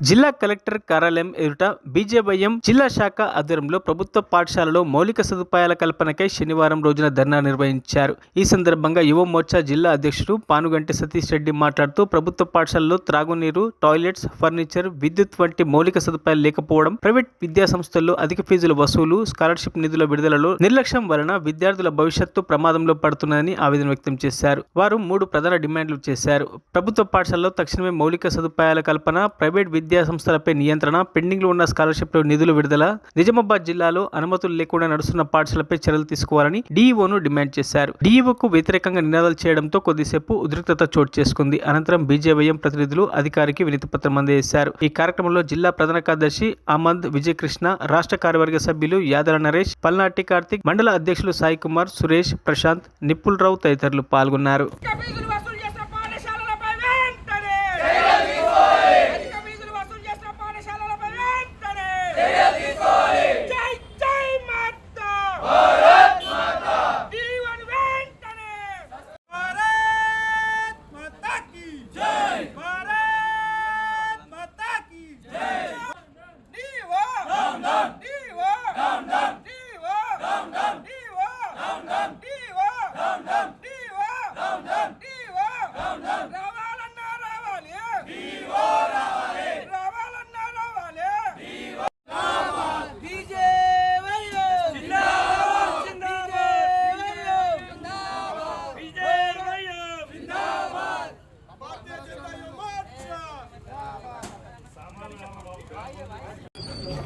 జిల్లా కలెక్టర్ కార్యాలయం ఎదుట బీజేవైఎం జిల్లా శాఖ ఆధ్వర్యంలో ప్రభుత్వ పాఠశాలలో మౌలిక సదుపాయాల కల్పనకై శనివారం రోజున ధర్నా నిర్వహించారు. ఈ సందర్భంగా యువ మోర్చా జిల్లా అధ్యక్షుడు పానుగంటి సతీష్ రెడ్డి మాట్లాడుతూ ప్రభుత్వ పాఠశాలలో త్రాగునీరు, టాయిలెట్స్, ఫర్నిచర్, విద్యుత్ వంటి మౌలిక సదుపాయాలు లేకపోవడం, ప్రైవేట్ విద్యా సంస్థల్లో అధిక ఫీజుల వసూలు, స్కాలర్షిప్ నిధుల విడుదలలో నిర్లక్ష్యం వలన విద్యార్థుల భవిష్యత్తు ప్రమాదంలో పడుతున్నదని ఆవేదన వ్యక్తం చేశారు. వారు 3 ప్రధాన డిమాండ్లు చేశారు. ప్రభుత్వ పాఠశాలలో తక్షణమే మౌలిక సదుపాయాల కల్పన, ప్రైవేట్ విద్యా సంస్థలపై నియంత్రణ, పెండింగ్ లో ఉన్న స్కాలర్షిప్ నిధుల విడుదల, నిజామాబాద్ జిల్లాలో అనుమతులు లేకుండా నడుస్తున్న పాఠశాలపై చర్యలు తీసుకోవాలని డీఈఓను డిమాండ్ చేశారు. డీఈఓకు వ్యతిరేకంగా నినాదాలు చేయడంతో కొద్దిసేపు ఉద్రిక్తత చోటు చేసుకుంది. అనంతరం బీజేవైఎం ప్రతినిధులు అధికారికి వినతి పత్రం అందజేశారు. ఈ కార్యక్రమంలో జిల్లా ప్రధాన కార్యదర్శి అహ్మద్ విజయకృష్ణ, రాష్ట్ర కార్యవర్గ సభ్యులు యాదల నరేష్, పల్నాటి కార్తిక్, మండల అధ్యక్షులు సాయి కుమార్, సురేష్, ప్రశాంత్, నిప్పుల్ రావు తదితరులు పాల్గొన్నారు.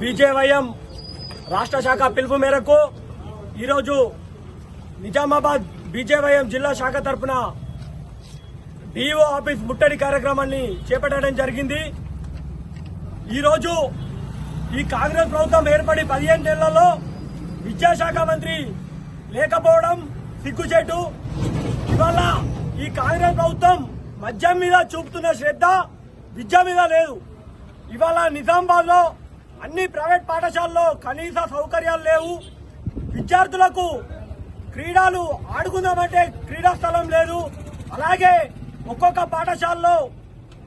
బీజేవైఎం రాష్ట్ర శాఖ పిలుపు మేరకు ఈరోజు నిజామాబాద్ బీజేవైఎం జిల్లా శాఖ తరఫున డిఓ ఆఫీస్ ముట్టడి కార్యక్రమాన్ని చేపట్టడం జరిగింది. ఈరోజు ఈ కాంగ్రెస్ ప్రభుత్వం ఏర్పడి 15 నెలలలో విద్యాశాఖ మంత్రి లేకపోవడం సిగ్గుచేటు. ఇవాళ ఈ కాంగ్రెస్ ప్రభుత్వం మద్యం మీద చూపుతున్న శ్రద్ధ విద్య మీద లేదు. ఇవాళ నిజామాబాద్ లో అన్ని ప్రైవేట్ పాఠశాలలో కనీస సౌకర్యాలు లేవు. విద్యార్థులకు క్రీడలు ఆడుకుందామంటే క్రీడా స్థలం లేదు. అలాగే ఒక్కొక్క పాఠశాలలో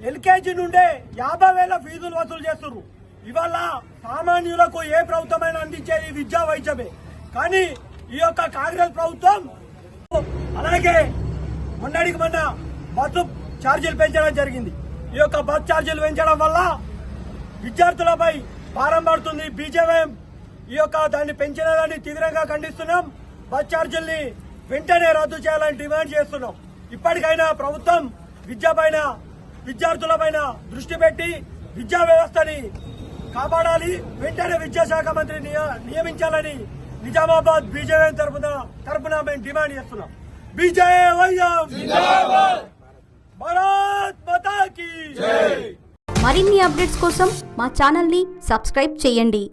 ఎల్కేజీ నుండే 50,000 ఫీజులు వసూలు చేస్తున్నారు. ఇవాళ సామాన్యులకు ఏ ప్రభుత్వమైనా అందించేది విద్యా వైద్యమే. కానీ ఈ యొక్క కాంగ్రెస్ ప్రభుత్వం అలాగే మొన్నటికి మొన్న బస్సు ఛార్జీలు పెంచడం జరిగింది. ఈ యొక్క బస్ ఛార్జీలు పెంచడం వల్ల విద్యార్థులపై భారం పడుతుంది. బీజేవైఎం ఈ యొక్క దాన్ని పెంచిన దాన్ని తీవ్రంగా ఖండిస్తున్నాం. బస్ ఛార్జీల్ని వెంటనే రద్దు చేయాలని డిమాండ్ చేస్తున్నాం. ఇప్పటికైనా ప్రభుత్వం విద్యపైన, విద్యార్థులపైన దృష్టి పెట్టి విద్యా వ్యవస్థని కాపాడాలి. వెంటనే విద్యాశాఖ మంత్రి నియమించాలని నిజామాబాద్ బీజేవైఎం తరఫున మేము డిమాండ్ చేస్తున్నాం. బీజేవైఎం భారత్ మాతా కీ జై. మరిన్ని అప్డేట్స్ కోసం మా ఛానల్ ని సబ్స్క్రైబ్ చేయండి.